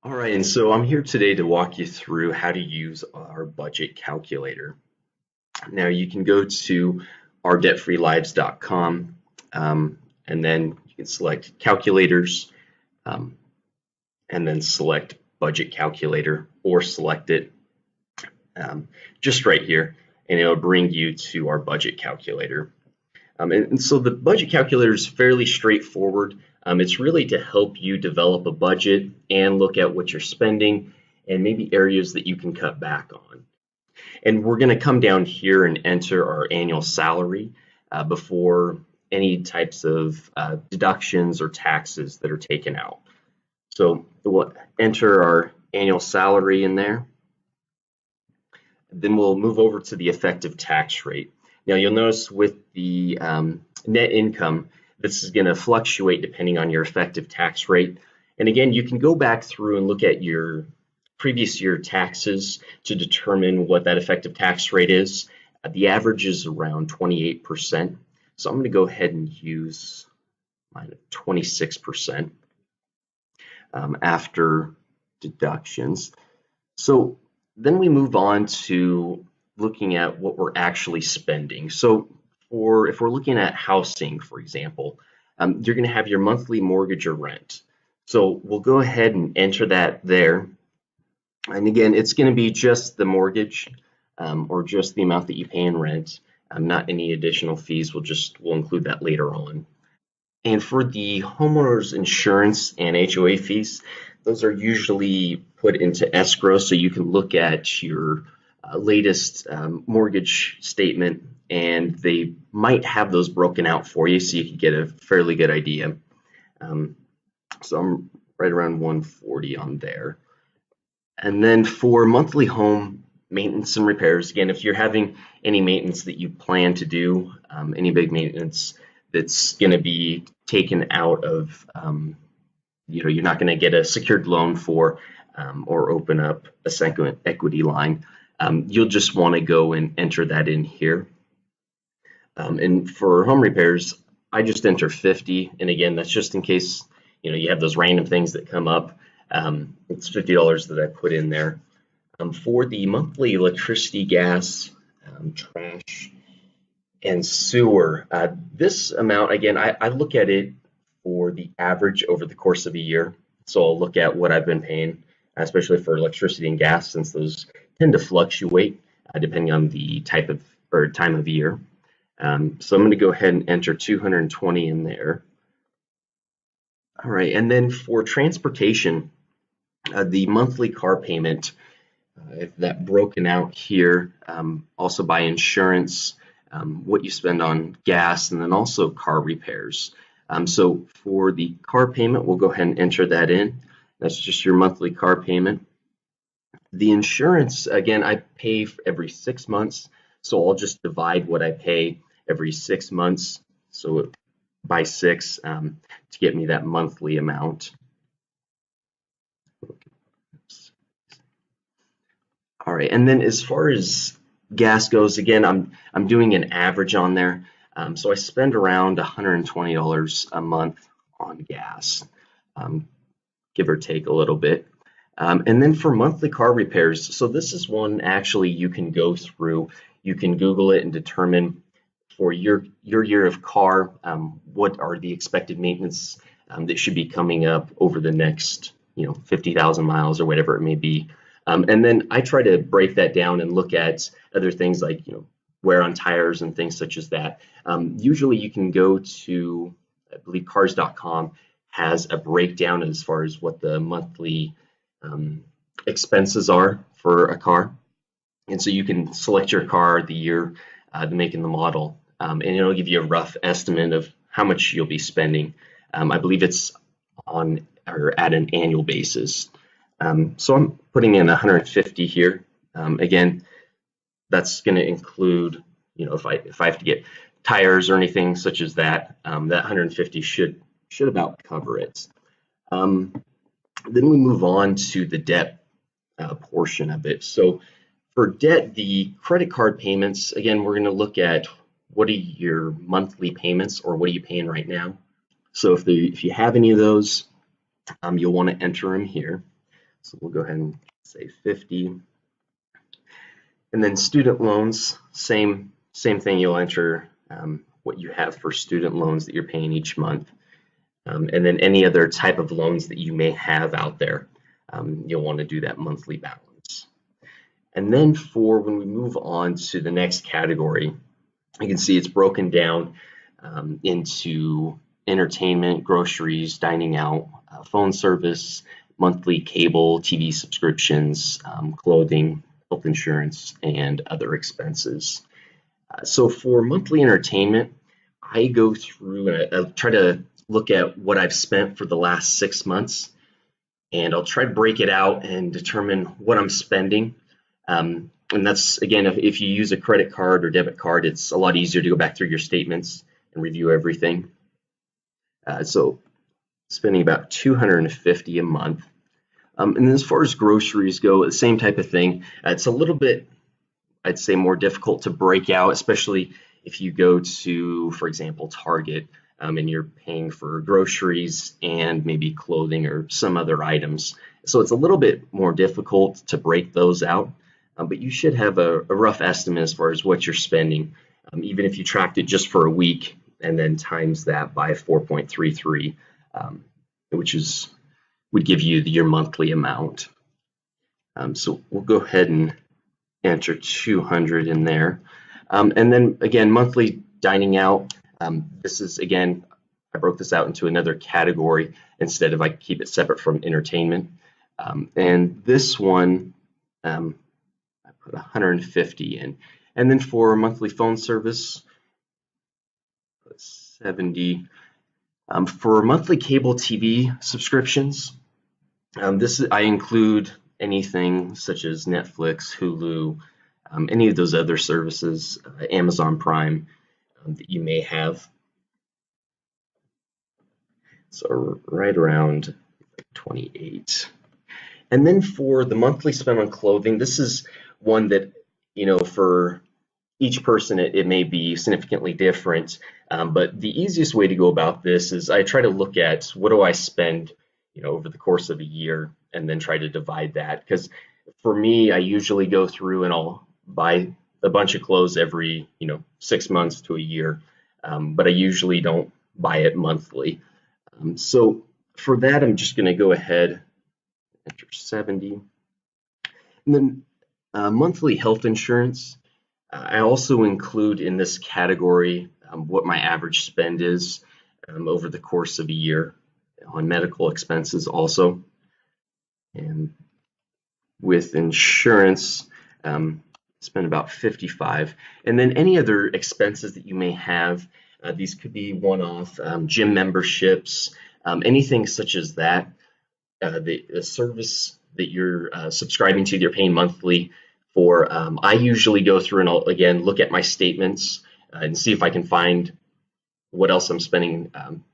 All right, and so I'm here today to walk you through how to use our budget calculator. Now you can go to ourdebtfreelives.com and then you can select calculators um, and then select budget calculator or select it um, just right here and it'll bring you to our budget calculator. And so the budget calculator is fairly straightforward. It's really to help you develop a budget and look at what you're spending and maybe areas that you can cut back on. And we're going to come down here and enter our annual salary before any types of deductions or taxes that are taken out. So we'll enter our annual salary in there. Then we'll move over to the effective tax rate. Now you'll notice with the net income, this is going to fluctuate depending on your effective tax rate. And again, you can go back through and look at your previous year taxes to determine what that effective tax rate is. The average is around 28%. So I'm going to go ahead and use mine at 26% after deductions. So then we move on to looking at what we're actually spending. So if we're looking at housing, for example, you're going to have your monthly mortgage or rent. So we'll go ahead and enter that there. And again, it's going to be just the mortgage or just the amount that you pay in rent, not any additional fees. We'll include that later on. And for the homeowners insurance and HOA fees, those are usually put into escrow, so you can look at your latest mortgage statement, and they might have those broken out for you, so you can get a fairly good idea. So I'm right around 140 on there. And then for monthly home maintenance and repairs, again, if you're having any maintenance that you plan to do, any big maintenance that's going to be taken out of, you're not going to get a secured loan for or open up a second equity line. You'll just want to go and enter that in here. And for home repairs, I just enter 50. And again, that's just in case, you have those random things that come up. It's $50 that I put in there. For the monthly electricity, gas, trash, and sewer, this amount, again, I look at it for the average over the course of a year. So I'll look at what I've been paying, especially for electricity and gas, since those tend to fluctuate depending on the type of or time of year. So I'm going to go ahead and enter 220 in there. All right, and then for transportation, the monthly car payment, if that broken out here, also by insurance, what you spend on gas, and then also car repairs. So for the car payment, we'll go ahead and enter that in. That's just your monthly car payment. The insurance, again, I pay every 6 months, so I'll just divide what I pay every 6 months, so by 6 to get me that monthly amount. All right, and then as far as gas goes, again, I'm doing an average on there. So I spend around $120 a month on gas, give or take a little bit. And then for monthly car repairs, so this is one actually you can go through. You can Google it and determine for your year of car, what are the expected maintenance that should be coming up over the next 50,000 miles or whatever it may be. And then I try to break that down and look at other things like wear on tires and things such as that. Usually you can go to, I believe cars.com has a breakdown as far as what the monthly expenses are for a car. And so you can select your car, the year, the make and the model, and it'll give you a rough estimate of how much you'll be spending. I believe it's on or at an annual basis. So I'm putting in 150 here. Again, that's going to include, if I have to get tires or anything such as that, that 150 should about cover it. Then we move on to the debt portion of it. So for debt, the credit card payments, again, we're going to look at what are your monthly payments or what are you paying right now. So if you have any of those, you'll want to enter them here. So we'll go ahead and say 50. And then student loans, same thing. You'll enter what you have for student loans that you're paying each month. And then any other type of loans that you may have out there, you'll want to do that monthly balance. And then for when we move on to the next category, you can see it's broken down into entertainment, groceries, dining out, phone service, monthly cable, TV subscriptions, clothing, health insurance, and other expenses. So for monthly entertainment, I go through and I try to look at what I've spent for the last 6 months, and I'll try to break it out and determine what I'm spending. And that's, again, if you use a credit card or debit card, it's a lot easier to go back through your statements and review everything. So spending about $250 a month. And then as far as groceries go, the same type of thing. It's a little bit, I'd say, more difficult to break out, especially if you go to, for example, Target, and you're paying for groceries and maybe clothing or some other items. So it's a little bit more difficult to break those out, but you should have a rough estimate as far as what you're spending, even if you tracked it just for a week and then times that by 4.33, which would give you your monthly amount. So we'll go ahead and enter 200 in there. And then again, monthly dining out. This is, again, I broke this out into another category instead of I keep it separate from entertainment. And this one, I put 150 in. And then for monthly phone service, put 70. For monthly cable TV subscriptions, I include anything such as Netflix, Hulu, any of those other services, Amazon Prime, that you may have. So right around 28. And then for the monthly spend on clothing, this is one that, for each person it may be significantly different. But the easiest way to go about this is I try to look at what do I spend, over the course of a year, and then try to divide that. Because for me, I usually go through and I'll buy a bunch of clothes every 6 months to a year, but I usually don't buy it monthly. So for that, I'm just going to go ahead, enter 70. And then monthly health insurance, I also include in this category what my average spend is over the course of a year on medical expenses also. And with insurance, spend about 55. And then any other expenses that you may have, these could be one-off, gym memberships, anything such as that. The service that you're subscribing to, you're paying monthly for. I usually go through and I'll, again, look at my statements and see if I can find what else I'm spending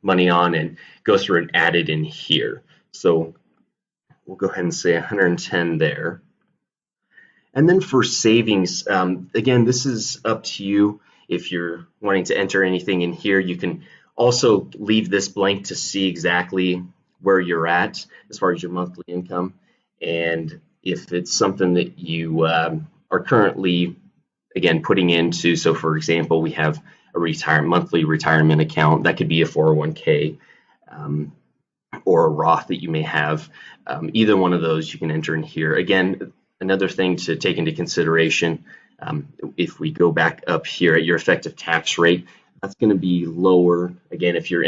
money on and go through and add it in here. So we'll go ahead and say 110 there. And then for savings, again, this is up to you. If you're wanting to enter anything in here, you can also leave this blank to see exactly where you're at as far as your monthly income. And if it's something that you are currently, again, putting into, so for example, we have a monthly retirement account, that could be a 401k or a Roth that you may have. Either one of those you can enter in here. Again, another thing to take into consideration, if we go back up here at your effective tax rate, that's going to be lower. Again, if you're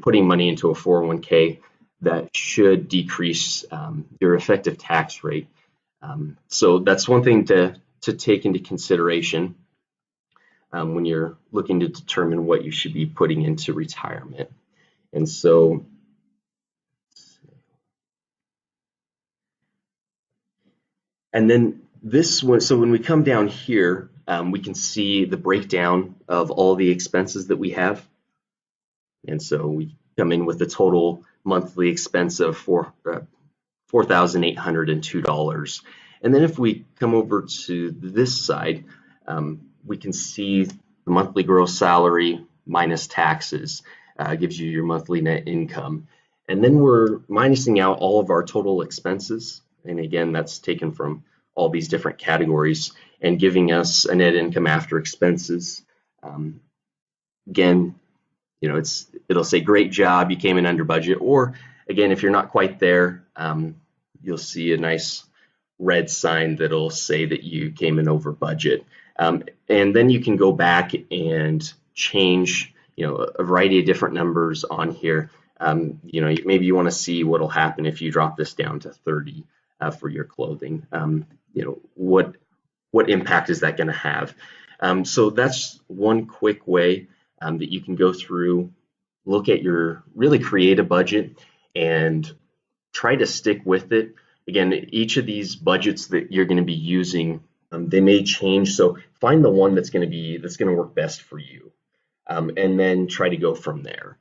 putting money into a 401k, that should decrease your effective tax rate. So that's one thing to take into consideration when you're looking to determine what you should be putting into retirement. And so and then this one, so when we come down here, we can see the breakdown of all the expenses that we have. And so we come in with a total monthly expense of $4,802. And then if we come over to this side, we can see the monthly gross salary minus taxes gives you your monthly net income. And then we're minusing out all of our total expenses. And again, that's taken from all these different categories and giving us a net income after expenses. Um, Again, it'll say great job, you came in under budget. Or again, if you're not quite there, you'll see a nice red sign that'll say that you came in over budget. And then you can go back and change, a variety of different numbers on here. Maybe you want to see what'll happen if you drop this down to 30 for your clothing. What impact is that going to have? So that's one quick way that you can go through, look at really create a budget and try to stick with it. Again, each of these budgets that you're going to be using, they may change. So find the one that's going to work best for you, and then try to go from there.